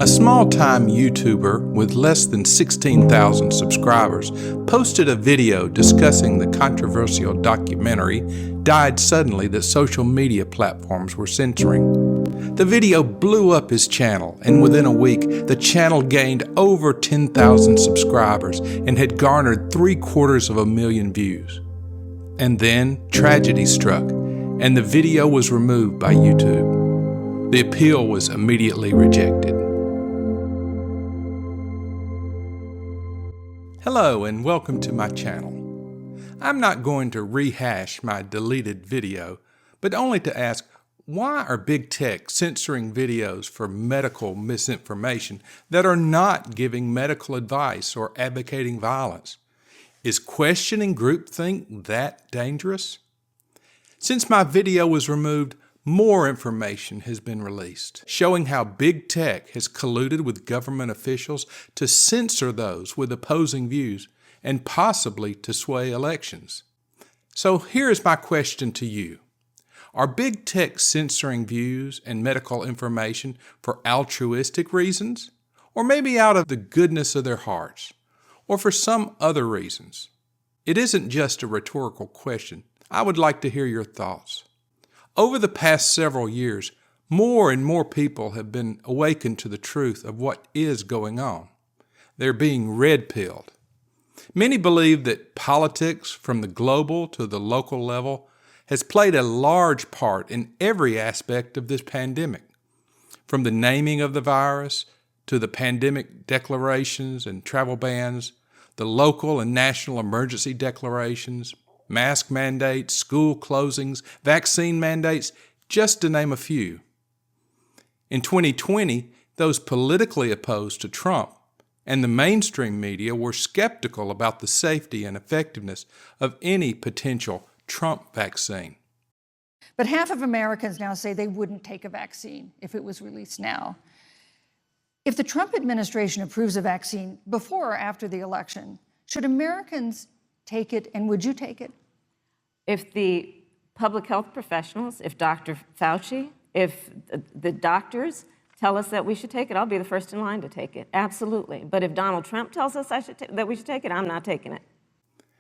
A small-time YouTuber with less than 16,000 subscribers posted a video discussing the controversial documentary died suddenly that social media platforms were censoring. The video blew up his channel, and within a week, the channel gained over 10,000 subscribers and had garnered 750,000 views. And then tragedy struck, and the video was removed by YouTube. The appeal was immediately rejected. Hello and welcome to my channel. I'm not going to rehash my deleted video, but only to ask, why are big tech censoring videos for medical misinformation that are not giving medical advice or advocating violence? Is questioning groupthink that dangerous? Since my video was removed, more information has been released, showing how big tech has colluded with government officials to censor those with opposing views and possibly to sway elections. So here is my question to you. Are big tech censoring views and medical information for altruistic reasons, or maybe out of the goodness of their hearts, or for some other reasons? It isn't just a rhetorical question. I would like to hear your thoughts. Over the past several years, more and more people have been awakened to the truth of what is going on. They're being red-pilled. Many believe that politics, from the global to the local level, has played a large part in every aspect of this pandemic, from the naming of the virus to the pandemic declarations and travel bans, the local and national emergency declarations, mask mandates, school closings, vaccine mandates, just to name a few. In 2020, those politically opposed to Trump and the mainstream media were skeptical about the safety and effectiveness of any potential Trump vaccine. But half of Americans now say they wouldn't take a vaccine if it was released now. If the Trump administration approves a vaccine before or after the election, should Americans take it, and would you take it? If the public health professionals, if Dr. Fauci, if the doctors tell us that we should take it, I'll be the first in line to take it, absolutely. But if Donald Trump tells us that we should take it, I'm not taking it.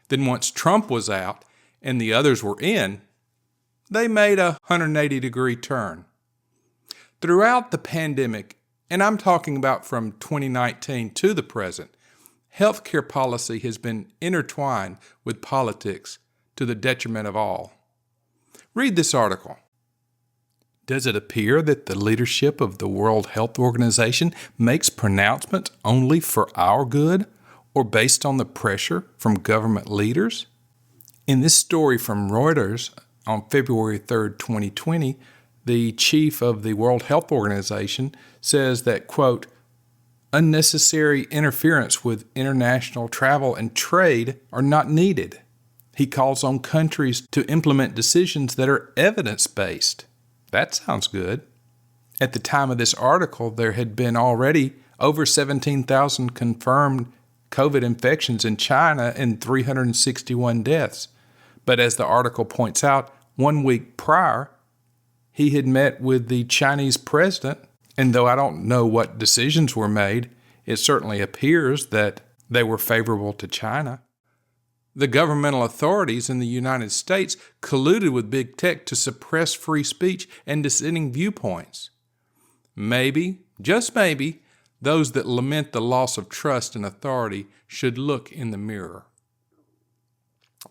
Then once Trump was out and the others were in, they made a 180-degree turn. Throughout the pandemic, and I'm talking about from 2019 to the present, healthcare policy has been intertwined with politics to the detriment of all. Read this article. Does it appear that the leadership of the World Health Organization makes pronouncements only for our good or based on the pressure from government leaders? In this story from Reuters on February 3rd, 2020, the chief of the World Health Organization says that, quote, unnecessary interference with international travel and trade are not needed. He calls on countries to implement decisions that are evidence-based. That sounds good. At the time of this article, there had been already over 17,000 confirmed COVID infections in China and 361 deaths. But as the article points out, 1 week prior, he had met with the Chinese president, and though I don't know what decisions were made, it certainly appears that they were favorable to China. The governmental authorities in the United States colluded with big tech to suppress free speech and dissenting viewpoints. Maybe, just maybe, those that lament the loss of trust in authority should look in the mirror.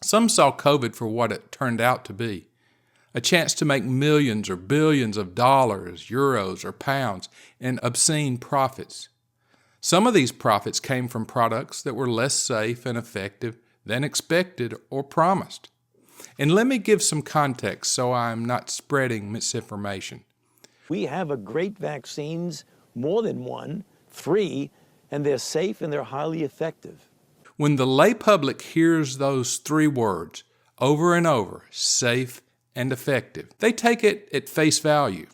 Some saw COVID for what it turned out to be, a chance to make millions or billions of dollars, euros, or pounds in obscene profits. Some of these profits came from products that were less safe and effective than expected or promised. And let me give some context so I'm not spreading misinformation. We have great vaccines, more than one, 3, and they're safe and they're highly effective. When the lay public hears those 3 words over and over, safe and effective, they take it at face value.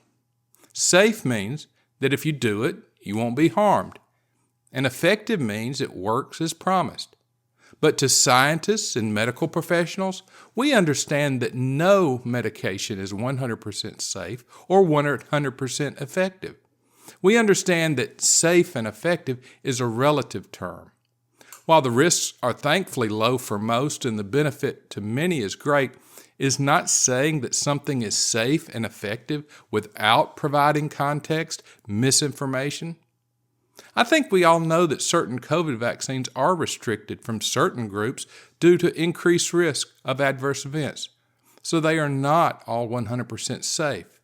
Safe means that if you do it, you won't be harmed. And effective means it works as promised. But to scientists and medical professionals, we understand that no medication is 100% safe or 100% effective. We understand that safe and effective is a relative term. While the risks are thankfully low for most and the benefit to many is great, is not saying that something is safe and effective without providing context, misinformation. I think we all know that certain COVID vaccines are restricted from certain groups due to increased risk of adverse events, so they are not all 100% safe.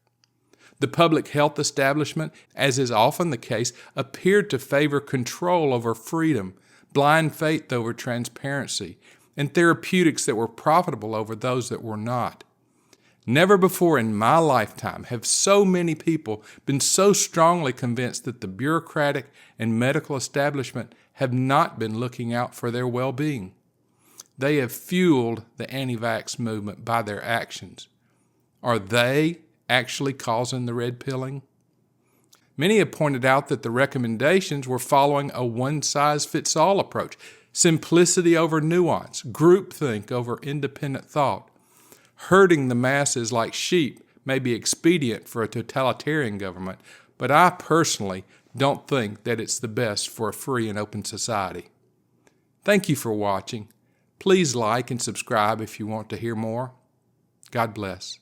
The public health establishment, as is often the case, appeared to favor control over freedom, blind faith over transparency, and therapeutics that were profitable over those that were not. Never before in my lifetime have so many people been so strongly convinced that the bureaucratic and medical establishment have not been looking out for their well-being. They have fueled the anti-vax movement by their actions. Are they actually causing the red pilling? Many have pointed out that the recommendations were following a one-size-fits-all approach, simplicity over nuance, groupthink over independent thought. Herding the masses like sheep may be expedient for a totalitarian government, but I personally don't think that it's the best for a free and open society. Thank you for watching. Please like and subscribe if you want to hear more. God bless.